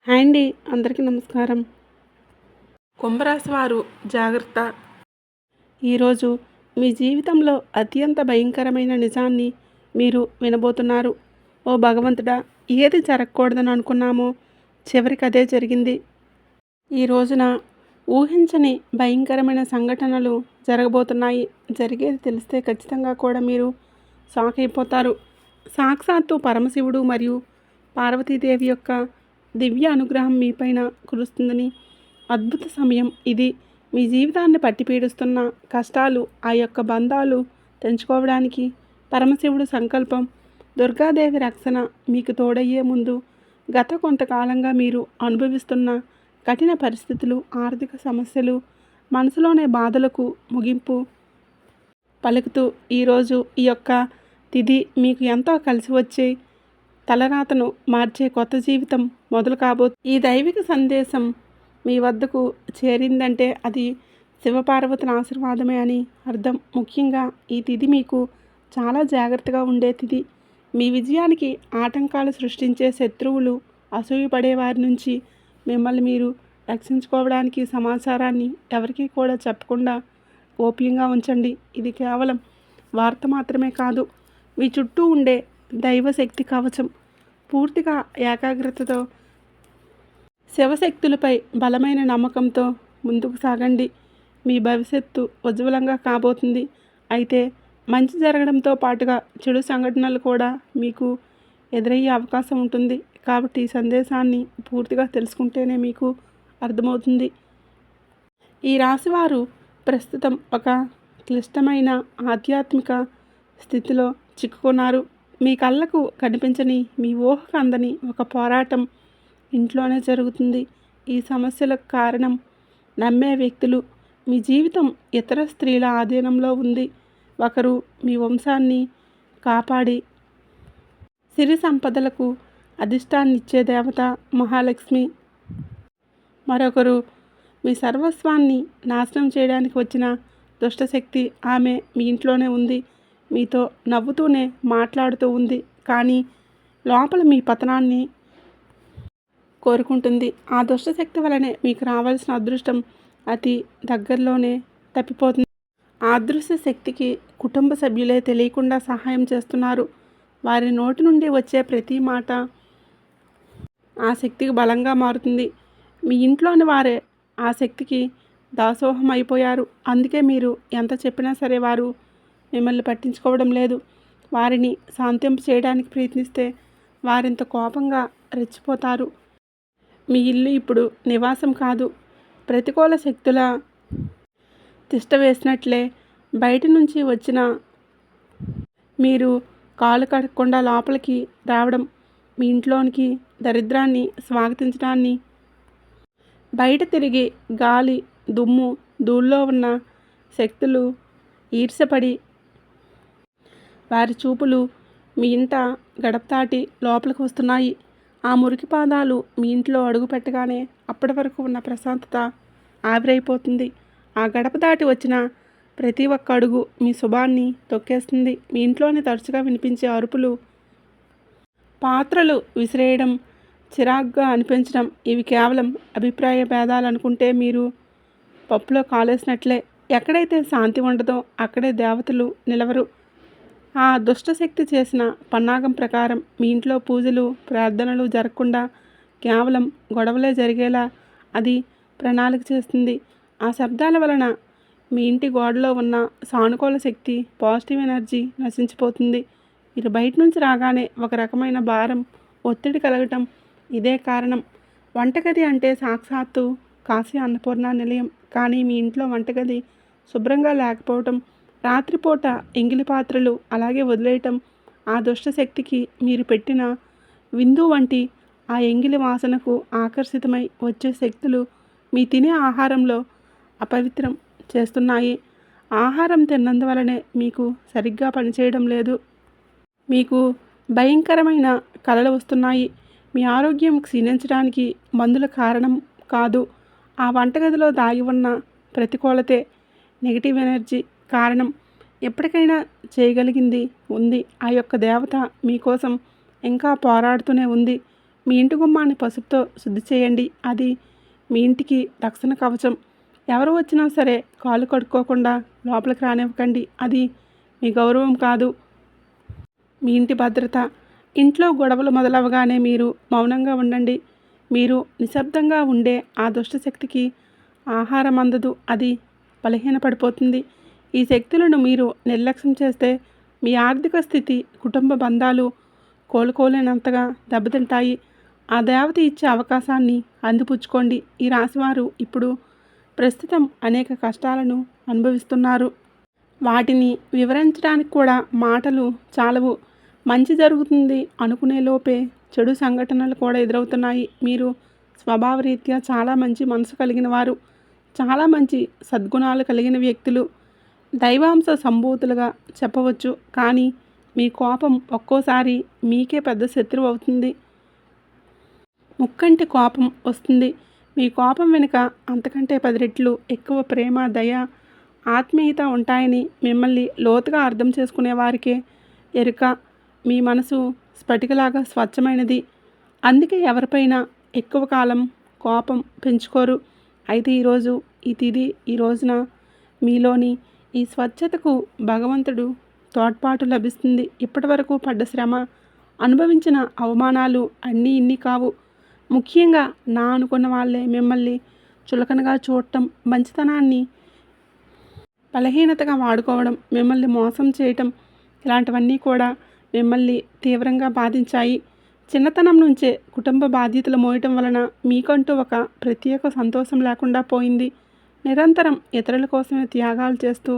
Hi అండి. అందరికీ నమస్కారం. కుంభరాశి వారు జాగ్రత్త. ఈరోజు మీ జీవితంలో అత్యంత భయంకరమైన నిజాన్ని మీరు వినబోతున్నారు. ఓ భగవంతుడా! ఏది జరగకూడదని అనుకున్నామో చివరికి అదే జరిగింది. ఈ రోజున ఊహించని భయంకరమైన సంఘటనలు జరగబోతున్నాయి. జరిగేది తెలిస్తే ఖచ్చితంగా కూడా మీరు షాక్ అయిపోతారు. సాక్షాత్తు పరమశివుడు మరియు పార్వతీదేవి యొక్క దివ్య అనుగ్రహం మీపైన కురుస్తుందని అద్భుత సమయం ఇది. మీ జీవితాన్ని పట్టిపీడిస్తున్న కష్టాలు, ఆ యొక్క బంధాలు తెంచుకోవడానికి పరమశివుడు సంకల్పం. దుర్గాదేవి రక్షణ మీకు తోడయ్యే ముందు గత కొంతకాలంగా మీరు అనుభవిస్తున్న కఠిన పరిస్థితులు, ఆర్థిక సమస్యలు, మనసులోనే బాధలకు ముగింపు పలుకుతూ ఈరోజు ఈ యొక్క తిథి మీకు ఎంతో కలిసి వచ్చే తలరాతను మార్చే కొత్త జీవితం మొదలు ఈ దైవిక సందేశం మీ వద్దకు చేరిందంటే అది శివపార్వతుల ఆశీర్వాదమే అని అర్థం. ముఖ్యంగా ఈ తిథి మీకు చాలా జాగ్రత్తగా ఉండే తిథి. మీ విజయానికి ఆటంకాలు సృష్టించే శత్రువులు, అసూయపడే వారి నుంచి మిమ్మల్ని మీరు రక్షించుకోవడానికి సమాచారాన్ని ఎవరికీ కూడా చెప్పకుండా గోప్యంగా ఉంచండి. ఇది కేవలం వార్త మాత్రమే కాదు, మీ చుట్టూ ఉండే దైవశక్తి కవచం. పూర్తిగా ఏకాగ్రతతో శివశక్తులపై బలమైన నమ్మకంతో ముందుకు సాగండి. మీ భవిష్యత్తు ఉజ్వలంగా కాబోతుంది. అయితే మంచి జరగడంతో పాటుగా చెడు సంఘటనలు కూడా మీకు ఎదురయ్యే అవకాశం ఉంటుంది. కాబట్టి ఈ సందేశాన్ని పూర్తిగా తెలుసుకుంటేనే మీకు అర్థమవుతుంది. ఈ రాశివారు ప్రస్తుతం ఒక క్లిష్టమైన ఆధ్యాత్మిక స్థితిలో చిక్కుకున్నారు. మీ కళ్ళకు కనిపించని, మీ ఊహకు అందని ఒక పోరాటం ఇంట్లోనే జరుగుతుంది. ఈ సమస్యలకు కారణం నమ్మే వ్యక్తులు. మీ జీవితం ఇతర స్త్రీల ఆధీనంలో ఉంది. ఒకరు మీ వంశాన్ని కాపాడి సిరి సంపదలకు అధిష్టాన్నిచ్చే దేవత మహాలక్ష్మి. మరొకరు మీ సర్వస్వాన్ని నాశనం చేయడానికి వచ్చిన దుష్టశక్తి. ఆమె మీ ఇంట్లోనే ఉంది. మీతో నవ్వుతూనే మాట్లాడుతూ ఉంది. కానీ లోపల మీ పతనాన్ని కోరుకుంటుంది. ఆ దుష్టశక్తి వలనే మీకు రావాల్సిన అదృష్టం అతి దగ్గరలోనే తప్పిపోతుంది. ఆ అదృశ్య శక్తికి కుటుంబ సభ్యులే తెలియకుండా సహాయం చేస్తున్నారు. వారి నోటి నుండి వచ్చే ప్రతి మాట ఆ శక్తికి బలంగా మారుతుంది. మీ ఇంట్లోని వారే ఆ శక్తికి దాసోహం అయిపోయారు. అందుకే మీరు ఎంత చెప్పినా సరే వారు మిమ్మల్ని పట్టించుకోవడం లేదు. వారిని శాంతింప చేయడానికి ప్రయత్నిస్తే వారింత కోపంగా రెచ్చిపోతారు. మీ ఇల్లు ఇప్పుడు నివాసం కాదు, ప్రతికూల శక్తుల తిష్ట వేసినట్లే. బయట నుంచి వచ్చిన మీరు కాలు కడగకుండా లోపలికి రావడం మీ ఇంట్లోనికి దరిద్రాన్ని స్వాగతించడాన్ని, బయట తిరిగి గాలి, దుమ్ము, ధూళిలో ఉన్న శక్తులు ఈర్ష్యపడి వారి చూపులు మీ ఇంట గడప దాటి లోపలికి వస్తున్నాయి. ఆ మురికి పాదాలు మీ ఇంట్లో అడుగు పెట్టగానే అప్పటి వరకు ఉన్న ప్రశాంతత ఆవిరైపోతుంది. ఆ గడప దాటి వచ్చిన ప్రతి ఒక్క అడుగు మీ శుభాన్ని తొక్కేస్తుంది. మీ ఇంట్లోనే తరచుగా వినిపించే అరుపులు, పాత్రలు విసిరేయడం, చిరాగ్గా అనిపించడం ఇవి కేవలం అభిప్రాయ భేదాలు అనుకుంటే మీరు పప్పులో కాలేసినట్లే. ఎక్కడైతే శాంతి ఉండదో అక్కడే దేవతలు నిలవరు. ఆ దుష్టశక్తి చేసిన పన్నాగం ప్రకారం మీ ఇంట్లో పూజలు, ప్రార్థనలు జరగకుండా కేవలం గొడవలే జరిగేలా అది ప్రణాళిక చేస్తుంది. ఆ శబ్దాల వలన మీ ఇంటి గోడలో ఉన్న సానుకూల శక్తి, పాజిటివ్ ఎనర్జీ నశించిపోతుంది. మీరు బయట నుంచి రాగానే ఒక రకమైన భారం, ఒత్తిడి కలగటం ఇదే కారణం. వంటగది అంటే సాక్షాత్తు కాశీ అన్నపూర్ణ నిలయం. కానీ మీ ఇంట్లో వంటగది శుభ్రంగా లేకపోవటం, రాత్రిపూట ఎంగిలి పాత్రలు అలాగే వదిలేయటం, ఆ దుష్టశక్తికి మీరు పెట్టిన విందు వంటి ఆ ఎంగిలి వాసనకు ఆకర్షితమై వచ్చే శక్తులు మీ తినే ఆహారంలో అపవిత్రం చేస్తున్నాయి. ఆహారం తిన్నందువలనే మీకు సరిగ్గా పనిచేయడం లేదు. మీకు భయంకరమైన కలలు వస్తున్నాయి. మీ ఆరోగ్యం క్షీణించడానికి మందుల కారణం కాదు, ఆ వంటగదిలో దాగి ఉన్న ప్రతికూలతే, నెగిటివ్ ఎనర్జీ కారణం. ఎప్పటికైనా చేయగలిగింది ఉంది. ఆ యొక్క దేవత మీకోసం ఇంకా పోరాడుతూనే ఉంది. మీ ఇంటి గుమ్మాన్ని పసుపుతో శుద్ధి చేయండి. అది మీ ఇంటికి రక్షణ కవచం. ఎవరు వచ్చినా సరే కాళ్ళు కడుక్కోకుండా లోపలికి రానివ్వకండి. అది మీ గౌరవం కాదు, మీ ఇంటి భద్రత. ఇంట్లో గొడవలు మొదలవగానే మీరు మౌనంగా ఉండండి. మీరు నిశ్శబ్దంగా ఉండే ఆ దుష్టశక్తికి ఆహారం అందదు, అది బలహీనపడిపోతుంది. ఈ శక్తులను మీరు నిర్లక్ష్యం చేస్తే మీ ఆర్థిక స్థితి, కుటుంబ బంధాలు కోలుకోలేనంతగా దెబ్బతింటాయి. ఆ దేవత ఇచ్చే అవకాశాన్ని అందిపుచ్చుకోండి. ఈ రాశివారు ఇప్పుడు ప్రస్తుతం అనేక కష్టాలను అనుభవిస్తున్నారు. వాటిని వివరించడానికి కూడా మాటలు చాలవు. మంచి జరుగుతుంది అనుకునే లోపే చెడు సంఘటనలు కూడా ఎదురవుతున్నాయి. మీరు స్వభావరీత్యా చాలా మంచి మనసు కలిగిన వారు, చాలా మంచి సద్గుణాలు కలిగిన వ్యక్తులు, దైవాంశ సంభూతులుగా చెప్పవచ్చు. కానీ మీ కోపం ఒక్కోసారి మీకే పెద్ద శత్రువు అవుతుంది. ముక్కంటి కోపం వస్తుంది. మీ కోపం వెనుక అంతకంటే 10 రెట్లు ఎక్కువ ప్రేమ, దయ, ఆత్మీయత ఉంటాయని మిమ్మల్ని లోతుగా అర్థం చేసుకునే వారికే ఎరుక. మీ మనసు స్ఫటికలాగా స్వచ్ఛమైనది. అందుకే ఎవరిపైనా ఎక్కువ కాలం కోపం పెంచుకోరు. అయితే ఈరోజు ఈ తిథి, ఈ రోజున మీలోని ఈ స్వచ్ఛతకు భగవంతుడు తోడ్పాటు లభిస్తుంది. ఇప్పటి వరకు పడ్డ శ్రమ, అనుభవించిన అవమానాలు అన్నీ ఇన్ని కావు. ముఖ్యంగా నా అనుకున్న వాళ్ళే మిమ్మల్ని చులకనగా చూడటం, మంచితనాన్ని బలహీనతగా వాడుకోవడం, మిమ్మల్ని మోసం చేయటం, ఇలాంటివన్నీ కూడా మిమ్మల్ని తీవ్రంగా బాధించాయి. చిన్నతనం నుంచే కుటుంబ బాధ్యతలు మోయటం వలన మీకంటూ ఒక ప్రత్యేక సంతోషం లేకుండా పోయింది. నిరంతరం ఇతరుల కోసమే త్యాగాలు చేస్తూ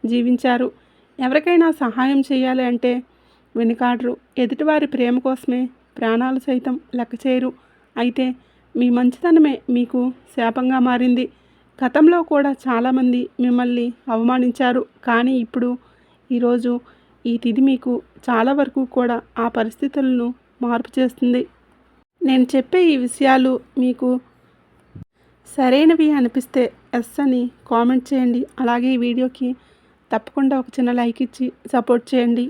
జీవించారు. ఎవరికైనా సహాయం చేయాలి అంటే వెనుకాడరు. ఎదుటివారి ప్రేమ కోసమే ప్రాణాలు సైతం లెక్క చేయరు. అయితే మీ మంచితనమే మీకు శాపంగా మారింది. గతంలో కూడా చాలామంది మిమ్మల్ని అవమానించారు. కానీ ఇప్పుడు ఈరోజు ఈ తిథి మీకు చాలా వరకు కూడా ఆ పరిస్థితులను మార్పు చేస్తుంది. నేను చెప్పే ఈ విషయాలు మీకు సరైనవి అనిపిస్తే ఎస్ అని కామెంట్ చేయండి. అలాగే ఈ వీడియోకి తప్పకుండా ఒక చిన్న లైక్ ఇచ్చి సపోర్ట్ చేయండి.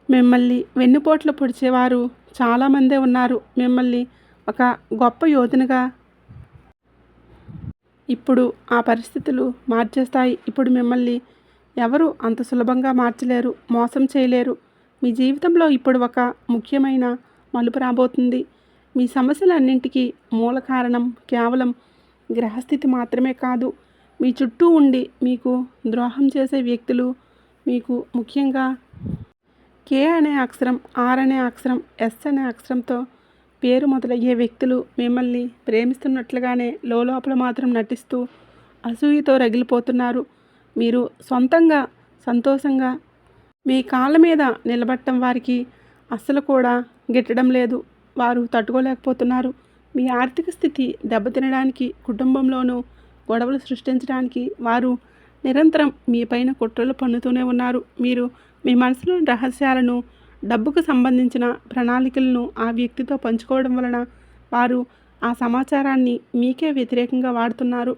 మిమ్మల్ని వెన్నుపోట్లు పొడిచేవారు చాలామందే ఉన్నారు. మిమ్మల్ని ఒక గొప్ప యోధునిగా ఇప్పుడు ఆ పరిస్థితులు మార్చేస్తాయి. ఇప్పుడు మిమ్మల్ని ఎవరు అంత సులభంగా మార్చలేరు, మోసం చేయలేరు. మీ జీవితంలో ఇప్పుడు ఒక ముఖ్యమైన మలుపు రాబోతుంది. మీ సమస్యలన్నింటికీ మూల కారణం కేవలం గ్రహస్థితి మాత్రమే కాదు, మీ చుట్టూ ఉండి మీకు ద్రోహం చేసే వ్యక్తులు. మీకు ముఖ్యంగా కే అనే అక్షరం, ఆర్ అనే అక్షరం, ఎస్ అనే అక్షరంతో పేరు మొదలయ్యే వ్యక్తులు మిమ్మల్ని ప్రేమిస్తున్నట్లుగానే లోపల మాత్రం నటిస్తూ అసూయతో రగిలిపోతున్నారు. మీరు సొంతంగా సంతోషంగా మీ కాళ్ళ మీద నిలబడటం వారికి అస్సలు కూడా గిట్టడం లేదు. వారు తట్టుకోలేకపోతున్నారు. మీ ఆర్థిక స్థితి దెబ్బతినడానికి, కుటుంబంలోనూ గొడవలు సృష్టించడానికి వారు నిరంతరం మీ పైన కుట్రలు పన్నుతూనే ఉన్నారు. మీరు మీ మనసులోని రహస్యాలను, డబ్బుకు సంబంధించిన ప్రణాళికలను ఆ వ్యక్తితో పంచుకోవడం వలన వారు ఆ సమాచారాన్ని మీకే వ్యతిరేకంగా వాడుతున్నారు.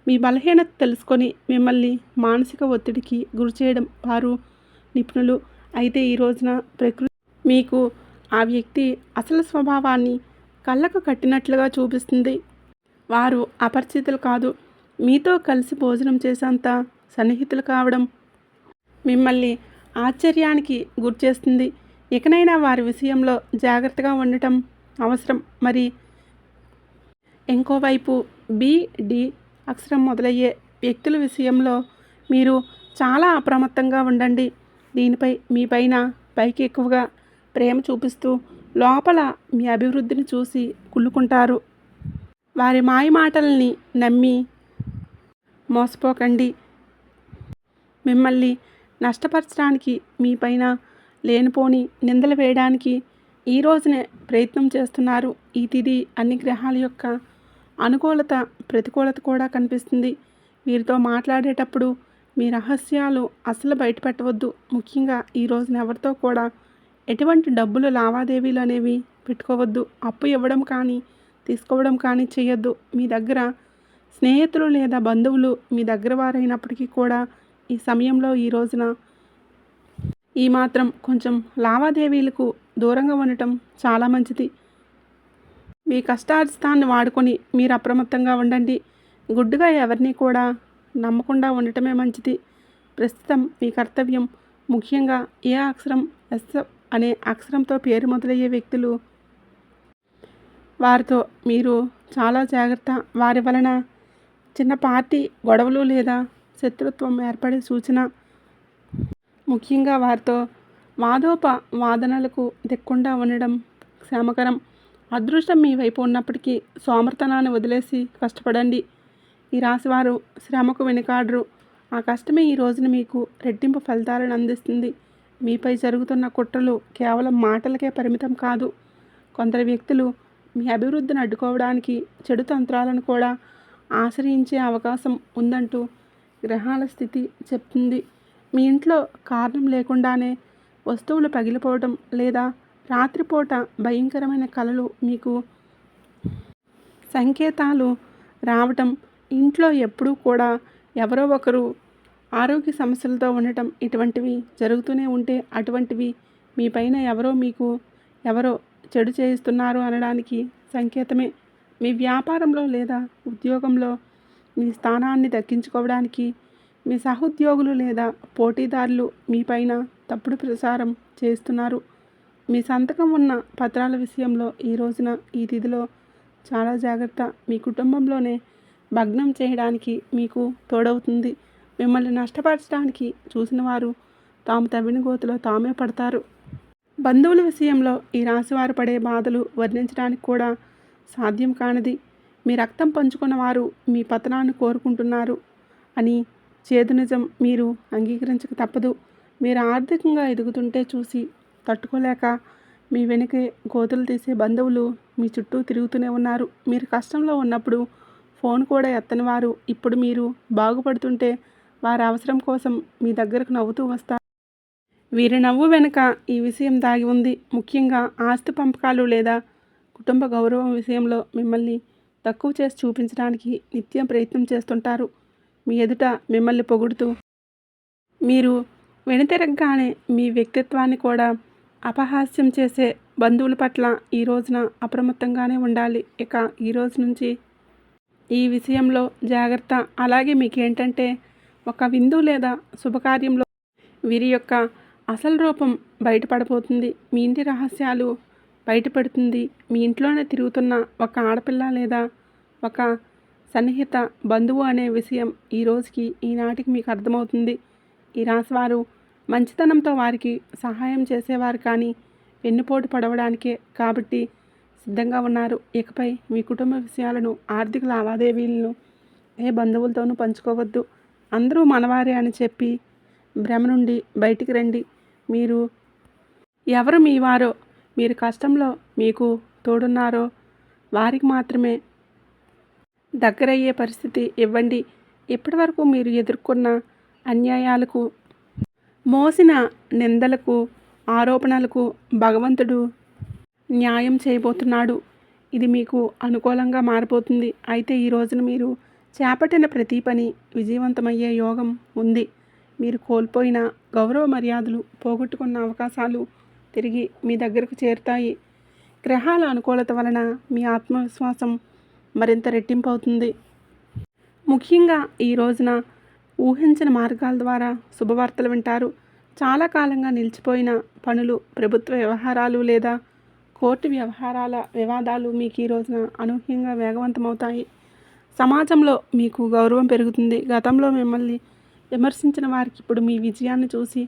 మీ బలహీనత తెలుసుకొని మిమ్మల్ని మానసిక ఒత్తిడికి గురి చేయడం వారు నిపుణులు. అయితే ఈ రోజున ప్రకృతి మీకు ఆ వ్యక్తి అసలు స్వభావాన్ని కళ్ళకు కట్టినట్లుగా చూపిస్తుంది. వారు అపరిచితులు కాదు, మీతో కలిసి భోజనం చేసేంత సన్నిహితులు కావడం మిమ్మల్ని ఆశ్చర్యానికి గురిచేస్తుంది. ఇకనైనా వారి విషయంలో జాగ్రత్తగా ఉండటం అవసరం. మరి ఇంకోవైపు బి, డి అక్షరం మొదలయ్యే వ్యక్తుల విషయంలో మీరు చాలా అప్రమత్తంగా ఉండండి. దీనిపై మీ పైన పైకి ఎక్కువగా ప్రేమ చూపిస్తూ లోపల మీ అభివృద్ధిని చూసి కుళ్ళుకుంటారు. వారి మాయ మాటల్ని నమ్మి మోసపోకండి. మిమ్మల్ని నష్టపరచడానికి, మీ పైన లేనిపోని నిందలు వేయడానికి ఈ రోజునే ప్రయత్నం చేస్తున్నారు. ఈ తిథి అన్ని గ్రహాల యొక్క అనుకూలత, ప్రతికూలత కూడా కనిపిస్తుంది. వీరితో మాట్లాడేటప్పుడు మీ రహస్యాలు అసలు బయటపెట్టవద్దు. ముఖ్యంగా ఈ రోజున ఎవరితో కూడా ఎటువంటి డబ్బులు లావాదేవీలు అనేవి పెట్టుకోవద్దు. అప్పు ఇవ్వడం కానీ తీసుకోవడం కానీ చేయొద్దు. మీ దగ్గర స్నేహితులు లేదా బంధువులు మీ దగ్గర వారైనప్పటికీ కూడా ఈ సమయంలో, ఈ రోజున ఈ మాత్రం కొంచెం లావాదేవీలకు దూరంగా ఉండటం చాలా మంచిది. మీ కష్టార్జితాన్ని వాడుకొని మీరు అప్రమత్తంగా ఉండండి. గుడ్డుగా ఎవరిని కూడా నమ్మకుండా ఉండటమే మంచిది. ప్రస్తుతం మీ కర్తవ్యం ముఖ్యంగా ఏ అక్షరం ఎస్ అనే అక్షరంతో పేరు మొదలయ్యే వ్యక్తులు, వారితో మీరు చాలా జాగ్రత్త. వారి వలన చిన్నపాటి గొడవలు లేదా శత్రుత్వం ఏర్పడే సూచన. ముఖ్యంగా వారితో వాదనలకు దిక్కుండా ఉండడం క్షేమకరం. అదృష్టం మీ వైపు ఉన్నప్పటికీ సోమర్తనాన్ని వదిలేసి కష్టపడండి. ఈ రాశివారు శ్రమకు వెనుకాడరు. ఆ కష్టమే ఈ రోజున మీకు రెట్టింపు ఫలితాలను అందిస్తుంది. మీపై జరుగుతున్న కుట్రలు కేవలం మాటలకే పరిమితం కాదు. కొందరు వ్యక్తులు మీ అభివృద్ధిని అడ్డుకోవడానికి చెడు తంత్రాలను కూడా ఆశ్రయించే అవకాశం ఉందంటూ గ్రహాల స్థితి చెప్తుంది. మీ ఇంట్లో కారణం లేకుండానే వస్తువులు పగిలిపోవడం లేదా రాత్రిపూట భయంకరమైన కలలు మీకు సంకేతాలు రావటం, ఇంట్లో ఎప్పుడూ కూడా ఎవరో ఒకరు ఆరోగ్య సమస్యలతో ఉండటం, ఇటువంటివి జరుగుతూనే ఉంటే అటువంటివి మీ పైన ఎవరో చెడు చేయిస్తున్నారు అనడానికి సంకేతమే. మీ వ్యాపారంలో లేదా ఉద్యోగంలో మీ స్థానాన్ని దక్కించుకోవడానికి మీ సహోద్యోగులు లేదా పోటీదారులు మీ పైన తప్పుడు ప్రచారం చేస్తున్నారు. మీ సంతకం ఉన్న పత్రాల విషయంలో ఈ రోజున ఈ తిథిలో చాలా జాగ్రత్త. మీ కుటుంబంలోనే భగ్నం చేయడానికి మీకు తోడవుతుంది. మిమ్మల్ని నష్టపరచడానికి చూసిన వారు తాము తవ్విన గోతిలో తామే పడతారు. బంధువుల విషయంలో ఈ రాశివారు పడే బాధలు వర్ణించడానికి కూడా సాధ్యం కానిది. మీ రక్తం పంచుకున్న వారు మీ పతనాన్ని కోరుకుంటున్నారు అని చేదు నిజం మీరు అంగీకరించక తప్పదు. మీరు ఆర్థికంగా ఎదుగుతుంటే చూసి తట్టుకోలేక మీ వెనుకే గోతులు తీసే బంధువులు మీ చుట్టూ తిరుగుతూనే ఉన్నారు. మీరు కష్టంలో ఉన్నప్పుడు ఫోన్ కూడా ఎత్తని వారు ఇప్పుడు మీరు బాగుపడుతుంటే వారి అవసరం కోసం మీ దగ్గరకు నవ్వుతూ వస్తారు. వీరి నవ్వు వెనుక ఈ విషయం దాగి ఉంది. ముఖ్యంగా ఆస్తి పంపకాలు లేదా కుటుంబ గౌరవం విషయంలో మిమ్మల్ని తక్కువ చేసి చూపించడానికి నిత్యం ప్రయత్నం చేస్తుంటారు. మీ ఎదుట మిమ్మల్ని పొగుడుతూ మీరు వెనుతిరగగానే మీ వ్యక్తిత్వాన్ని కూడా అపహాస్యం చేసే బంధువుల పట్ల ఈ రోజున అప్రమత్తంగానే ఉండాలి. ఇక ఈ రోజు నుంచి ఈ విషయంలో జాగ్రత్త. అలాగే మీకేంటంటే ఒక విందు లేదా శుభకార్యంలో వీరి యొక్క అసలు రూపం బయటపడబోతుంది. మీ ఇంటి రహస్యాలు బయటపడుతుంది. మీ ఇంట్లోనే తిరుగుతున్న ఒక ఆడపిల్ల లేదా ఒక సన్నిహిత బంధువు అనే విషయం ఈ రోజుకి ఈనాటికి మీకు అర్థమవుతుంది. ఈ రాశివారు మంచితనంతో వారికి సహాయం చేసేవారు కానీ వెన్నుపోటు పడవడానికే కాబట్టి సిద్ధంగా ఉన్నారు. ఇకపై మీ కుటుంబ విషయాలను, ఆర్థిక లావాదేవీలను ఏ బంధువులతోనూ పంచుకోవద్దు. అందరూ మనవారే అని చెప్పి భ్రమ నుండి బయటికి రండి. మీరు ఎవరు మీ వారో, మీరు కష్టంలో మీకు తోడున్నారో వారికి మాత్రమే దగ్గరయ్యే పరిస్థితి ఇవ్వండి. ఇప్పటివరకు మీరు ఎదుర్కొన్న అన్యాయాలకు, మోసిన నిందలకు, ఆరోపణలకు భగవంతుడు న్యాయం చేయబోతున్నాడు. ఇది మీకు అనుకూలంగా మారిపోతుంది. అయితే ఈ రోజున మీరు చేపట్టిన ప్రతి పని విజయవంతమయ్యే యోగం ఉంది. మీరు కోల్పోయిన గౌరవ మర్యాదలు, పోగొట్టుకున్న అవకాశాలు తిరిగి మీ దగ్గరకు చేరుతాయి. గ్రహాల అనుకూలత వలన మీ ఆత్మవిశ్వాసం మరింత రెట్టింపు అవుతుంది. ముఖ్యంగా ఈ రోజున ఊహించని మార్గాల ద్వారా శుభవార్తలు వింటారు. చాలా కాలంగా నిలిచిపోయిన పనులు, ప్రభుత్వ వ్యవహారాలు లేదా కోర్టు వ్యవహారాల వివాదాలు మీకు ఈ రోజున అనూహ్యంగా వేగవంతమవుతాయి. సమాజంలో మీకు గౌరవం పెరుగుతుంది. గతంలో మిమ్మల్ని విమర్శించిన వారికి ఇప్పుడు మీ విజయాన్ని చూసి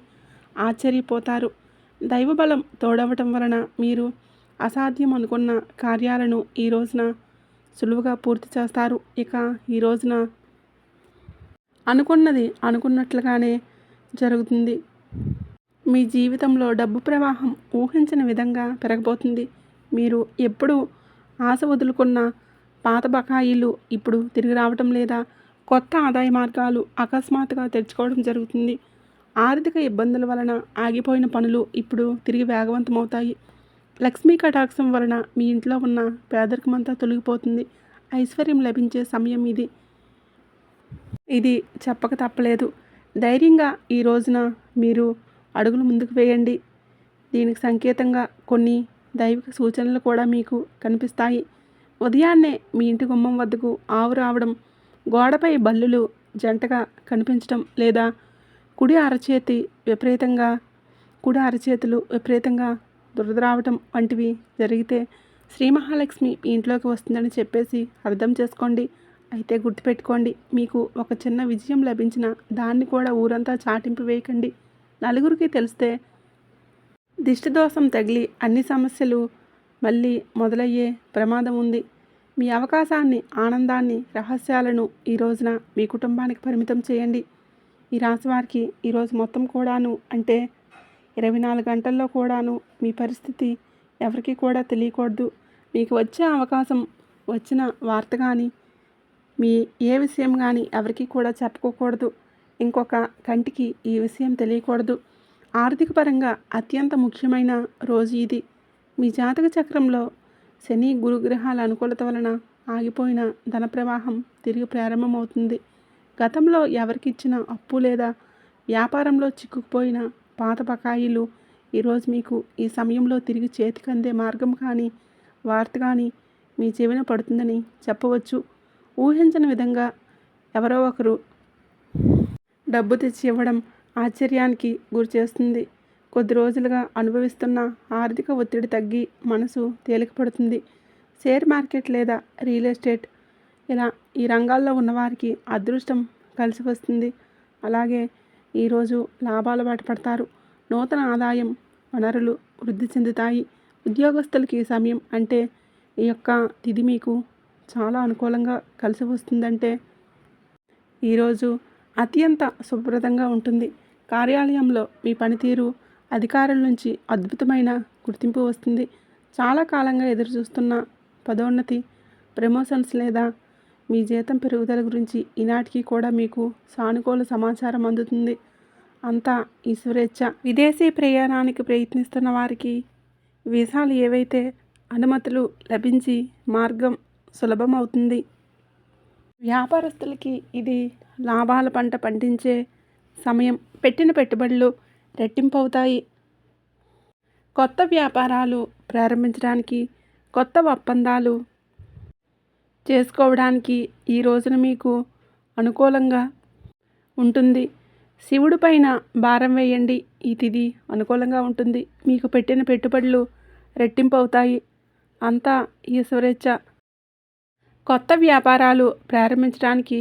ఆశ్చర్యపోతారు. దైవబలం తోడవటం వలన మీరు అసాధ్యం అనుకున్న కార్యాలను ఈ రోజున సులువుగా పూర్తి చేస్తారు. ఇక ఈ రోజున అనుకున్నది అనుకున్నట్లుగానే జరుగుతుంది. మీ జీవితంలో డబ్బు ప్రవాహం ఊహించని విధంగా పెరగబోతుంది. మీరు ఎప్పుడు ఆశ వదులుకున్న పాత బకాయిలు ఇప్పుడు తిరిగి రావటం లేదా కొత్త ఆదాయ మార్గాలు అకస్మాత్తుగా తెరుచుకోవడం జరుగుతుంది. ఆర్థిక ఇబ్బందుల వలన ఆగిపోయిన పనులు ఇప్పుడు తిరిగి వేగవంతమవుతాయి. లక్ష్మీ కటాక్షం వలన మీ ఇంట్లో ఉన్న పేదరికమంతా తొలగిపోతుంది. ఐశ్వర్యం లభించే సమయం ఇది చెప్పక తప్పలేదు. ధైర్యంగా ఈ రోజున మీరు అడుగులు ముందుకు వేయండి. దీనికి సంకేతంగా కొన్ని దైవిక సూచనలు కూడా మీకు కనిపిస్తాయి. ఉదయాన్నే మీ ఇంటి గుమ్మం వద్దకు ఆవు రావడం, గోడపై బల్లులు జంటగా కనిపించడం లేదా కుడి అరచేతి విపరీతంగా కుడి అరచేతులు విపరీతంగా దురదరావటం వంటివి జరిగితే శ్రీ మహాలక్ష్మి మీ ఇంట్లోకి వస్తుందని చెప్పేసి అర్థం చేసుకోండి. అయితే గుర్తుపెట్టుకోండి, మీకు ఒక చిన్న విజయం లభించిన దాన్ని కూడా ఊరంతా చాటింపు వేయకండి. నలుగురికి తెలిస్తే దిష్టిదోషం తగిలి అన్ని సమస్యలు మళ్ళీ మొదలయ్యే ప్రమాదం ఉంది. మీ అవకాశాన్ని, ఆనందాన్ని, రహస్యాలను ఈ రోజున మీ కుటుంబానికి పరిమితం చేయండి. ఈ రాశి వారికి ఈరోజు మొత్తం కూడాను అంటే 24 గంటల్లో కూడాను మీ పరిస్థితి ఎవరికి కూడా తెలియకూడదు. మీకు వచ్చే అవకాశం, వచ్చిన వార్త కానీ, మీ ఏ విషయం కానీ ఎవరికి కూడా చెప్పుకోకూడదు. ఇంకొక కంటికి ఈ విషయం తెలియకూడదు. ఆర్థిక పరంగా అత్యంత ముఖ్యమైన రోజు ఇది. మీ జాతక చక్రంలో శని, గురుగ్రహాల అనుకూలత వలన ఆగిపోయిన ధన ప్రవాహం తిరిగి ప్రారంభమవుతుంది. గతంలో ఎవరికిచ్చిన అప్పు లేదా వ్యాపారంలో చిక్కుకుపోయిన పాత బకాయిలు ఈరోజు మీకు ఈ సమయంలో తిరిగి చేతికి అందే మార్గం కానీ, వార్త కానీ మీ చెవిన పడుతుందని చెప్పవచ్చు. ఊహించని విధంగా ఎవరో ఒకరు డబ్బు తెచ్చి ఇవ్వడం ఆశ్చర్యానికి గురిచేస్తుంది. కొద్ది రోజులుగా అనుభవిస్తున్న ఆర్థిక ఒత్తిడి తగ్గి మనసు తేలికపడుతుంది. షేర్ మార్కెట్ లేదా రియల్ ఎస్టేట్ ఈ రంగాల్లో ఉన్నవారికి అదృష్టం కలిసి వస్తుంది. అలాగే ఈరోజు లాభాల బాట పడతారు. నూతన ఆదాయం వనరులు వృద్ధి చెందుతాయి. ఉద్యోగస్తులకి ఈ సమయం అంటే ఈ యొక్క తిథి మీకు చాలా అనుకూలంగా కలిసి వస్తుందంటే ఈరోజు అత్యంత శుభ్రతంగా ఉంటుంది. కార్యాలయంలో మీ పనితీరు అధికారుల నుంచి అద్భుతమైన గుర్తింపు వస్తుంది. చాలా కాలంగా ఎదురుచూస్తున్న పదోన్నతి, ప్రమోషన్స్ లేదా మీ జీతం పెరుగుదల గురించి ఈనాటికి కూడా మీకు సానుకూల సమాచారం అందుతుంది. అంతా ఈశ్వరేచ్ఛ. విదేశీ ప్రయాణానికి ప్రయత్నిస్తున్న వారికి వీసాలు ఏవైతే అనుమతులు లభించి మార్గం సులభం అవుతుంది. వ్యాపారస్తులకి ఇది లాభాల పంట పండించే సమయం. పెట్టిన పెట్టుబడులు రెట్టింపు అవుతాయి. కొత్త వ్యాపారాలు ప్రారంభించడానికి, కొత్త ఒప్పందాలు చేసుకోవడానికి ఈ రోజున మీకు అనుకూలంగా ఉంటుంది. శివుడి పైన భారం వేయండి. ఈ తిథి అనుకూలంగా ఉంటుంది. మీకు పెట్టిన పెట్టుబడులు రెట్టింపు అవుతాయి. అంతా ఈశ్వరేచ్ఛ. కొత్త వ్యాపారాలు ప్రారంభించడానికి,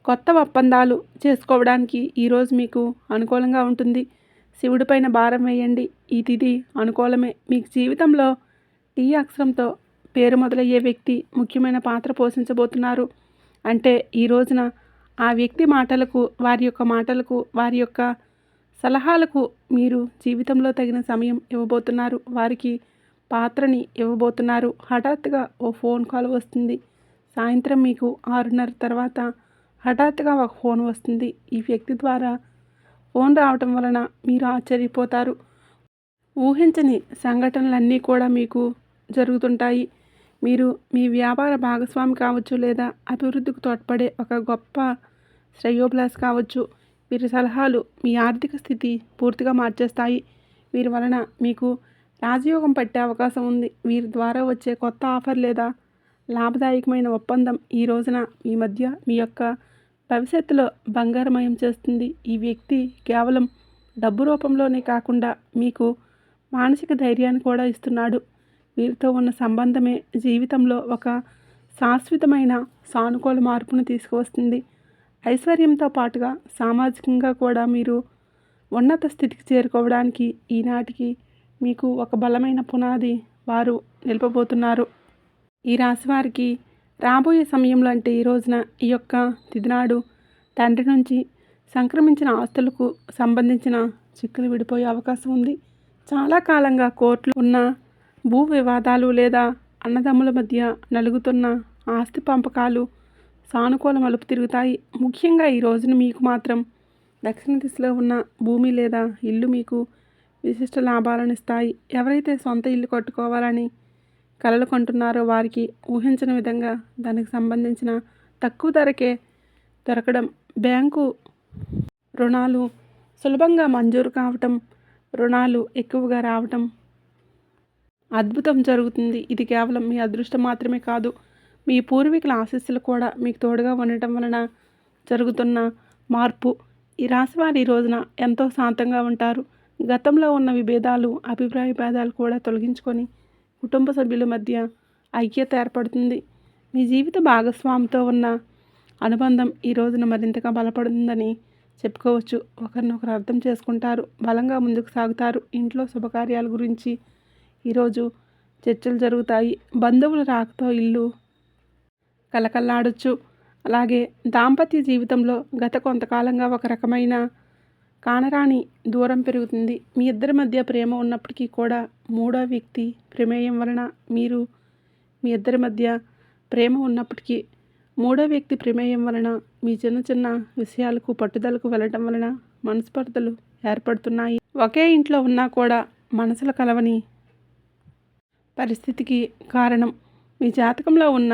కొత్త ఒప్పందాలు చేసుకోవడానికి ఈరోజు మీకు అనుకూలంగా ఉంటుంది. శివుడి పైన భారం వేయండి. ఈ తిథి అనుకూలమే. మీకు జీవితంలో టీ అక్షరంతో పేరు మొదలయ్యే వ్యక్తి ముఖ్యమైన పాత్ర పోషించబోతున్నారు. అంటే ఈ రోజున ఆ వ్యక్తి మాటలకు, వారి యొక్క మాటలకు, వారి యొక్క సలహాలకు మీరు జీవితంలో తగిన సమయం ఇవ్వబోతున్నారు. వారికి పాత్రని ఇవ్వబోతున్నారు. హఠాత్తుగా ఓ ఫోన్ కాల్ వస్తుంది. సాయంత్రం మీకు 6:30 తర్వాత హఠాత్తుగా ఒక ఫోన్ వస్తుంది. ఈ వ్యక్తి ద్వారా ఫోన్ రావటం వలన మీరు ఆశ్చర్యపోతారు. ఊహించని సంఘటనలన్నీ కూడా మీకు జరుగుతుంటాయి. మీరు మీ వ్యాపార భాగస్వామి కావచ్చు, లేదా అభివృద్ధికి తోడ్పడే ఒక గొప్ప శ్రేయోభిలాషి కావచ్చు. వీరి సలహాలు మీ ఆర్థిక స్థితి పూర్తిగా మార్చేస్తాయి. వీరి వలన మీకు రాజయోగం పట్టే అవకాశం ఉంది. వీరి ద్వారా వచ్చే కొత్త ఆఫర్ లేదా లాభదాయకమైన ఒప్పందం ఈ రోజున మీ మధ్య మీ యొక్క భవిష్యత్తులో బంగారమయం చేస్తుంది. ఈ వ్యక్తి కేవలం డబ్బు రూపంలోనే కాకుండా మీకు మానసిక ధైర్యాన్ని కూడా ఇస్తున్నాడు. వీరితో ఉన్న సంబంధమే జీవితంలో ఒక శాశ్వతమైన సానుకూల మార్పును తీసుకువస్తుంది. ఐశ్వర్యంతో పాటుగా సామాజికంగా కూడా మీరు ఉన్నత స్థితికి చేరుకోవడానికి ఈనాటికి మీకు ఒక బలమైన పునాది వారు నిలపబోతున్నారు. ఈ రాశి వారికి రాబోయే సమయంలో అంటే ఈ రోజున ఈ యొక్క తిథినాడు తండ్రి నుంచి సంక్రమించిన ఆస్తులకు సంబంధించిన చిక్కులు విడిపోయే అవకాశం ఉంది. చాలా కాలంగా కోర్టులో ఉన్న భూ వివాదాలు లేదా అన్నదమ్ముల మధ్య నలుగుతున్న ఆస్తి పంపకాలు సానుకూల మలుపు తిరుగుతాయి. ముఖ్యంగా ఈ రోజున మీకు మాత్రం దక్షిణ దిశలో ఉన్న భూమి లేదా ఇల్లు మీకు విశిష్ట లాభాలను ఇస్తాయి. ఎవరైతే సొంత ఇల్లు కట్టుకోవాలని కలలు కంటున్నారో వారికి ఊహించిన విధంగా దానికి సంబంధించిన తక్కువ ధరకే దొరకడం, బ్యాంకు రుణాలు సులభంగా మంజూరు కావటం, రుణాలు ఎక్కువగా రావటం, అద్భుతం జరుగుతుంది. ఇది కేవలం మీ అదృష్టం మాత్రమే కాదు, మీ పూర్వీకుల ఆశీస్సులు కూడా మీకు తోడుగా ఉండటం వలన జరుగుతున్న మార్పు. ఈ రాశివారు ఈ రోజున ఎంతో శాంతంగా ఉంటారు. గతంలో ఉన్న విభేదాలు, అభిప్రాయ భేదాలు కూడా తొలగించుకొని కుటుంబ సభ్యుల మధ్య ఐక్యత ఏర్పడుతుంది. మీ జీవిత భాగస్వామితో ఉన్న అనుబంధం ఈ రోజున మరింతగా బలపడుతుందని చెప్పుకోవచ్చు. ఒకరినొకరు అర్థం చేసుకుంటారు, బలంగా ముందుకు సాగుతారు. ఇంట్లో శుభకార్యాల గురించి ఈరోజు చర్చలు జరుగుతాయి. బంధువుల రాకతో ఇల్లు కలకల్లాడొచ్చు. అలాగే దాంపత్య జీవితంలో గత కొంతకాలంగా ఒక రకమైన కానరాని దూరం పెరుగుతుంది. మీ ఇద్దరి మధ్య ప్రేమ ఉన్నప్పటికీ కూడా మూడో వ్యక్తి ప్రమేయం వలన మీ ఇద్దరి మధ్య ప్రేమ ఉన్నప్పటికీ మూడో వ్యక్తి ప్రమేయం వలన మీ చిన్న చిన్న విషయాలకు పట్టుదలకు వెళ్ళటం వలన మనస్పర్ధలు ఏర్పడుతున్నాయి. ఒకే ఇంట్లో ఉన్నా కూడా మనసులు కలవని పరిస్థితికి కారణం మీ జాతకంలో ఉన్న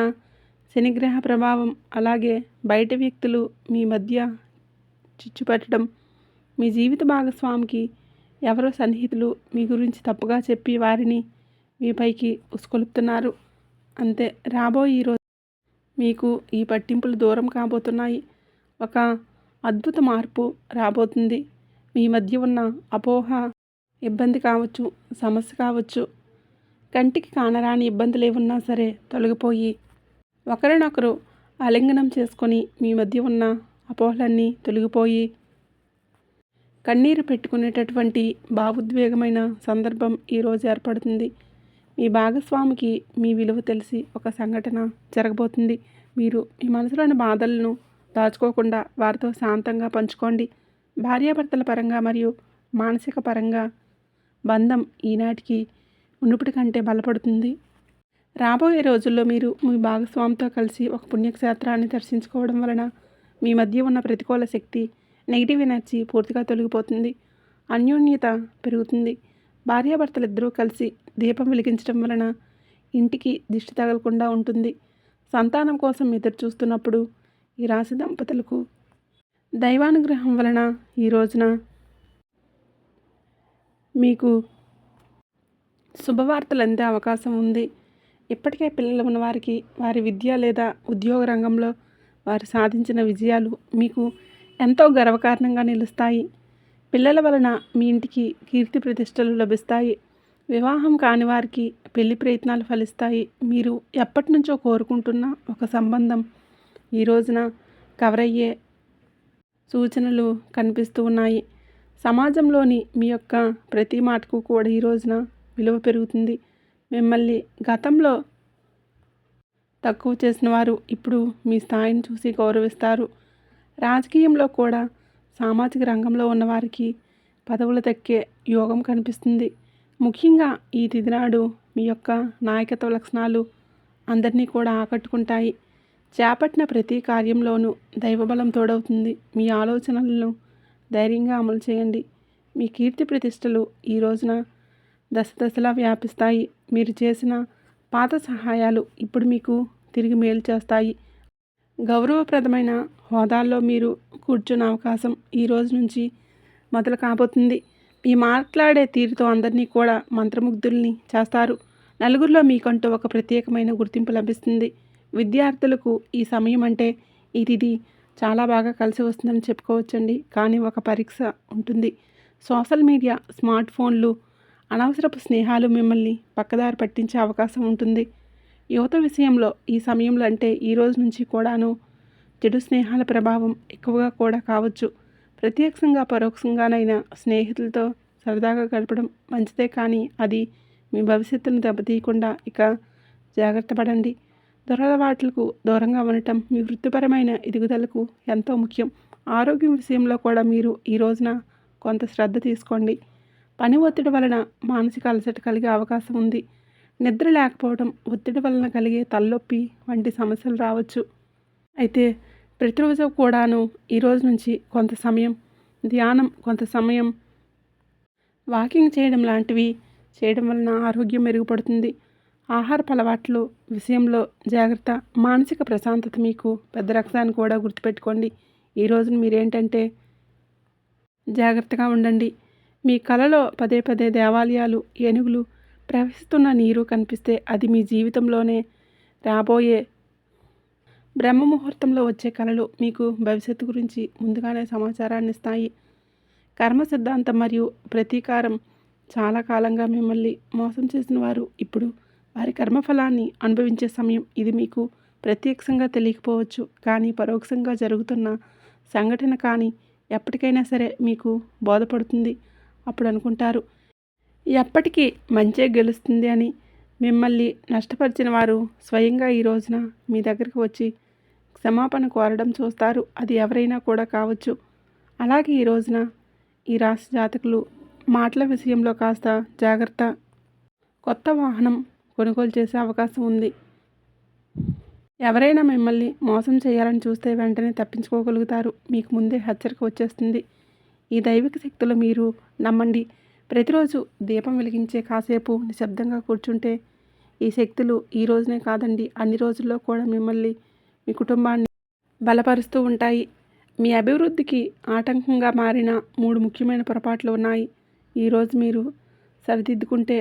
శనిగ్రహ ప్రభావం, అలాగే బయట వ్యక్తులు మీ మధ్య చిచ్చు పెట్టడం, మీ జీవిత భాగస్వామికి ఎవరో సన్నిహితులు మీ గురించి తప్పుగా చెప్పి వారిని మీపైకి ఉసుకొలుపుతున్నారు. అంతే, రాబోయే ఈరోజు మీకు ఈ పట్టింపులు దూరం కాబోతున్నాయి. ఒక అద్భుత మార్పు రాబోతుంది. మీ మధ్య ఉన్న అపోహ, ఇబ్బంది కావచ్చు, సమస్య కావచ్చు, కంటికి కానరాని ఇబ్బందులు ఏమున్నా సరే తొలగిపోయి ఒకరినొకరు ఆలింగనం చేసుకొని మీ మధ్య ఉన్న అపోహలన్నీ తొలగిపోయి కన్నీరు పెట్టుకునేటటువంటి భావోద్వేగమైన సందర్భం ఈరోజు ఏర్పడుతుంది. మీ భాగస్వామికి మీ విలువ తెలిసి ఒక సంఘటన జరగబోతుంది. మీరు మీ మనసులోని బాధలను దాచుకోకుండా వారితో శాంతంగా పంచుకోండి. భార్యాభర్తల పరంగా మరియు మానసిక పరంగా బంధం ఈనాటికి మునుపటి కంటే బలపడుతుంది. రాబోయే రోజుల్లో మీరు మీ భాగస్వామితో కలిసి ఒక పుణ్యక్షేత్రాన్ని దర్శించుకోవడం వలన మీ మధ్య ఉన్న ప్రతికూల శక్తి, నెగిటివ్ ఎనర్జీ పూర్తిగా తొలగిపోతుంది. అన్యోన్యత పెరుగుతుంది. భార్యాభర్తలు ఇద్దరూ కలిసి దీపం వెలిగించడం వలన ఇంటికి దిష్టి తగలకుండా ఉంటుంది. సంతానం కోసం ఎదురు చూస్తున్నప్పుడు ఈ రాశి దంపతులకు దైవానుగ్రహం వలన ఈ రోజున మీకు శుభవార్తలు అందే అవకాశం ఉంది. ఇప్పటికే పిల్లలు ఉన్నవారికి వారి విద్య లేదా ఉద్యోగ రంగంలో వారు సాధించిన విజయాలు మీకు ఎంతో గర్వకారణంగా నిలుస్తాయి. పిల్లల వలన మీ ఇంటికి కీర్తి ప్రతిష్టలు లభిస్తాయి. వివాహం కాని వారికి పెళ్లి ప్రయత్నాలు ఫలిస్తాయి. మీరు ఎప్పటి నుంచో కోరుకుంటున్న ఒక సంబంధం ఈ రోజున కవర్ అయ్యే సూచనలు కనిపిస్తూ ఉన్నాయి. సమాజంలోని మీ యొక్క ప్రతి మాటకు కూడా ఈ రోజున విలువ పెరుగుతుంది. మిమ్మల్ని గతంలో తక్కువ చేసిన వారు ఇప్పుడు మీ స్థాయిని చూసి గౌరవిస్తారు. రాజకీయంలో కూడా సామాజిక రంగంలో ఉన్నవారికి పదవులు దక్కే యోగం కనిపిస్తుంది. ముఖ్యంగా ఈ తిథి నాడు మీ యొక్క నాయకత్వ లక్షణాలు అందరినీ కూడా ఆకట్టుకుంటాయి. చేపట్టిన ప్రతి కార్యంలోనూ దైవబలం తోడవుతుంది. మీ ఆలోచనలను ధైర్యంగా అమలు చేయండి. మీ కీర్తి ప్రతిష్టలు ఈ రోజున దశదశలా వ్యాపిస్తాయి. మీరు చేసిన పాత సహాయాలు ఇప్పుడు మీకు తిరిగి మేలు చేస్తాయి. గౌరవప్రదమైన హోదాల్లో మీరు కూర్చున్న అవకాశం ఈ రోజు నుంచి మొదలు కాబోతుంది. మీ మాట్లాడే తీరుతో అందరినీ కూడా మంత్రముగ్ధుల్ని చేస్తారు. నలుగురిలో మీకంటూ ఒక ప్రత్యేకమైన గుర్తింపు లభిస్తుంది. విద్యార్థులకు ఈ సమయం అంటే ఈ తిథి చాలా బాగా కలిసి వస్తుందని చెప్పుకోవచ్చండి. కానీ ఒక పరీక్ష ఉంటుంది. సోషల్ మీడియా, స్మార్ట్ ఫోన్లు, అనవసరపు స్నేహాలు మిమ్మల్ని పక్కదారి పట్టించే అవకాశం ఉంటుంది. యువత విషయంలో ఈ సమయంలో అంటే ఈ రోజు నుంచి కూడాను చెడు స్నేహాల ప్రభావం ఎక్కువగా కూడా కావచ్చు. ప్రత్యక్షంగా పరోక్షంగానైనా స్నేహితులతో సరదాగా గడపడం మంచిదే, కానీ అది మీ భవిష్యత్తును దెబ్బతీయకుండా ఇక జాగ్రత్త పడండి. దురలవాట్లకు దూరంగా ఉండటం మీ వృత్తిపరమైన ఎదుగుదలకు ఎంతో ముఖ్యం. ఆరోగ్యం విషయంలో కూడా మీరు ఈ రోజున కొంత శ్రద్ధ తీసుకోండి. పని ఒత్తిడి వలన మానసిక అలసట కలిగే అవకాశం ఉంది. నిద్ర లేకపోవడం, ఒత్తిడి వలన కలిగే తలనొప్పి వంటి సమస్యలు రావచ్చు. అయితే ప్రతిరోజు కూడాను ఈ రోజు నుంచి కొంత సమయం ధ్యానం, కొంత సమయం వాకింగ్ చేయడం లాంటివి చేయడం వలన ఆరోగ్యం మెరుగుపడుతుంది. ఆహారపు అలవాట్లు విషయంలో జాగ్రత్త. మానసిక ప్రశాంతత మీకు పెద్ద రక్షాన్ని కూడా గుర్తుపెట్టుకోండి. ఈ రోజున మీరేంటంటే జాగ్రత్తగా ఉండండి. మీ కలలో పదే పదే దేవాలయాలు, ఏనుగులు, ప్రవహిస్తున్న నీరు కనిపిస్తే అది మీ జీవితంలోనే రాబోయే బ్రహ్మ ముహూర్తంలో వచ్చే కళలు మీకు భవిష్యత్తు గురించి ముందుగానే సమాచారాన్ని ఇస్తాయి. కర్మ సిద్ధాంతం మరియు ప్రతీకారం చాలా కాలంగా మిమ్మల్ని మోసం చేసిన వారు ఇప్పుడు వారి కర్మఫలాన్ని అనుభవించే సమయం. ఇది మీకు ప్రత్యక్షంగా తెలియకపోవచ్చు, కానీ పరోక్షంగా జరుగుతున్న సంఘటన కానీ ఎప్పటికైనా సరే మీకు బోధపడుతుంది. అప్పుడు అనుకుంటారు, ఎప్పటికీ మంచే గెలుస్తుంది అని. మిమ్మల్ని నష్టపరిచిన వారు స్వయంగా ఈ రోజున మీ దగ్గరికి వచ్చి క్షమాపణ కోరడం చూస్తారు. అది ఎవరైనా కూడా కావచ్చు. అలాగే ఈ రోజున ఈ రాశి జాతకులు మాటల విషయంలో కాస్త జాగ్రత్త. కొత్త వాహనం కొనుగోలు చేసే అవకాశం ఉంది. ఎవరైనా మిమ్మల్ని మోసం చేయాలని చూస్తే వెంటనే తప్పించుకోగలుగుతారు. మీకు ముందే హెచ్చరిక వచ్చేస్తుంది. ఈ దైవిక శక్తులు మీరు నమ్మండి. ప్రతిరోజు దీపం వెలిగించే కాసేపు నిశ్శబ్దంగా కూర్చుంటే ఈ శక్తులు ఈ రోజునే కాదండి, అన్ని రోజుల్లో కూడా మిమ్మల్ని, మీ కుటుంబాన్ని బలపరుస్తూ ఉంటాయి. మీ అభివృద్ధికి ఆటంకంగా మారిన 3 ముఖ్యమైన పొరపాట్లు ఉన్నాయి. ఈరోజు మీరు సరిదిద్దుకుంటే,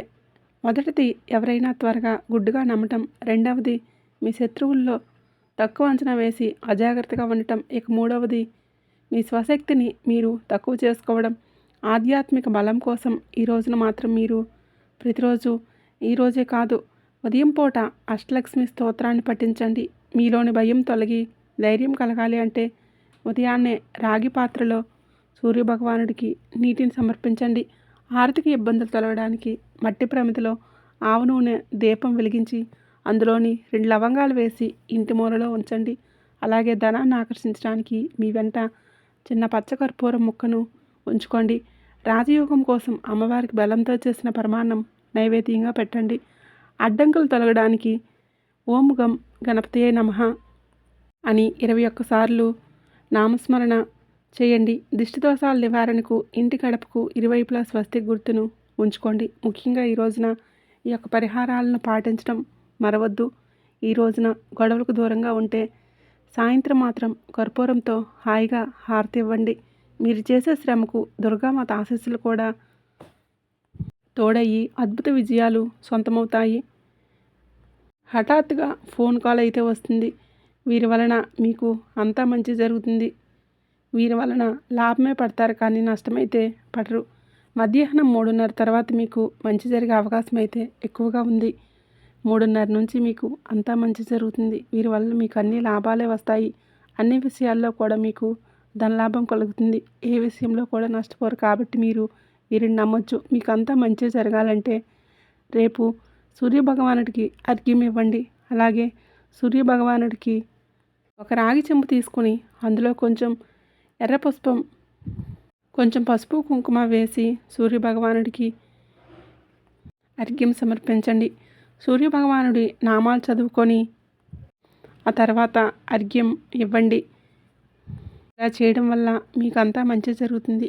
మొదటిది ఎవరైనా త్వరగా గుడ్డుగా నమ్మటం. రెండవది మీ శత్రువుల్లో తక్కువ అంచనా వేసి అజాగ్రత్తగా ఉండటం. ఇక మూడవది మీ స్వశక్తిని మీరు తక్కువ చేసుకోవడం. ఆధ్యాత్మిక బలం కోసం ఈ రోజున మాత్రం మీరు ప్రతిరోజు, ఈరోజే కాదు, ఉదయం పూట అష్టలక్ష్మి స్తోత్రాన్ని పఠించండి. మీలోని భయం తొలగి ధైర్యం కలగాలి అంటే ఉదయాన్నే రాగి పాత్రలో సూర్యభగవానుడికి నీటిని సమర్పించండి. ఆర్థిక ఇబ్బందులు తొలగడానికి మట్టి ప్రమిదలో ఆవ నూనె దీపం వెలిగించి అందులోని 2 లవంగాలు వేసి ఇంటి మూలలో ఉంచండి. అలాగే ధనాన్ని ఆకర్షించడానికి మీ వెంట చిన్న పచ్చకర్పూరం ముక్కను ఉంచుకోండి. రాజయోగం కోసం అమ్మవారికి బెల్లంతో చేసిన పరమాన్నం నైవేద్యంగా పెట్టండి. అడ్డంకులు తొలగడానికి ఓం గం గణపతియే నమః అని 21 సార్లు నామస్మరణ చేయండి. దిష్టి దోషాల నివారణకు ఇంటి గడపకు ఇరువైపులా స్వస్తిక్ గుర్తును ఉంచుకోండి. ముఖ్యంగా ఈ రోజున ఈ యొక్క పరిహారాలను పాటించడం మరవద్దు. ఈ రోజున గొడవలకు దూరంగా ఉంటే సాయంత్రం మాత్రం కర్పూరంతో హాయిగా హారతి ఇవ్వండి. మీరు చేసే శ్రమకు దుర్గామాత ఆశీస్సులు కూడా తోడయ్యి అద్భుత విజయాలు సొంతమవుతాయి. హఠాత్తుగా ఫోన్ కాల్ అయితే వస్తుంది. వీరి వలన మీకు అంతా మంచి జరుగుతుంది. వీరి వలన లాభమే పడతారు, కానీ నష్టమైతే పడరు. మధ్యాహ్నం 3:30 తర్వాత మీకు మంచి జరిగే అవకాశం అయితే ఎక్కువగా ఉంది. 3:30 నుంచి మీకు అంతా మంచి జరుగుతుంది. వీరి వల్ల మీకు అన్ని లాభాలే వస్తాయి. అన్ని విషయాల్లో కూడా మీకు ధనలాభం కలుగుతుంది. ఏ విషయంలో కూడా నష్టపోరు. కాబట్టి మీరు వీరిని నమ్మొచ్చు. మీకు అంతా మంచి జరగాలంటే రేపు సూర్యభగవానుడికి అర్ఘ్యం ఇవ్వండి. అలాగే సూర్యభగవానుడికి ఒక రాగి చెంబు తీసుకొని అందులో కొంచెం ఎర్ర పుష్పం, కొంచెం పసుపు కుంకుమ వేసి సూర్యభగవానుడికి అర్ఘ్యం సమర్పించండి. సూర్యభగవానుడి నామాలు చదువుకొని ఆ తర్వాత అర్ఘ్యం ఇవ్వండి. ఇలా చేయడం వల్ల మీకు అంతా మంచి జరుగుతుంది.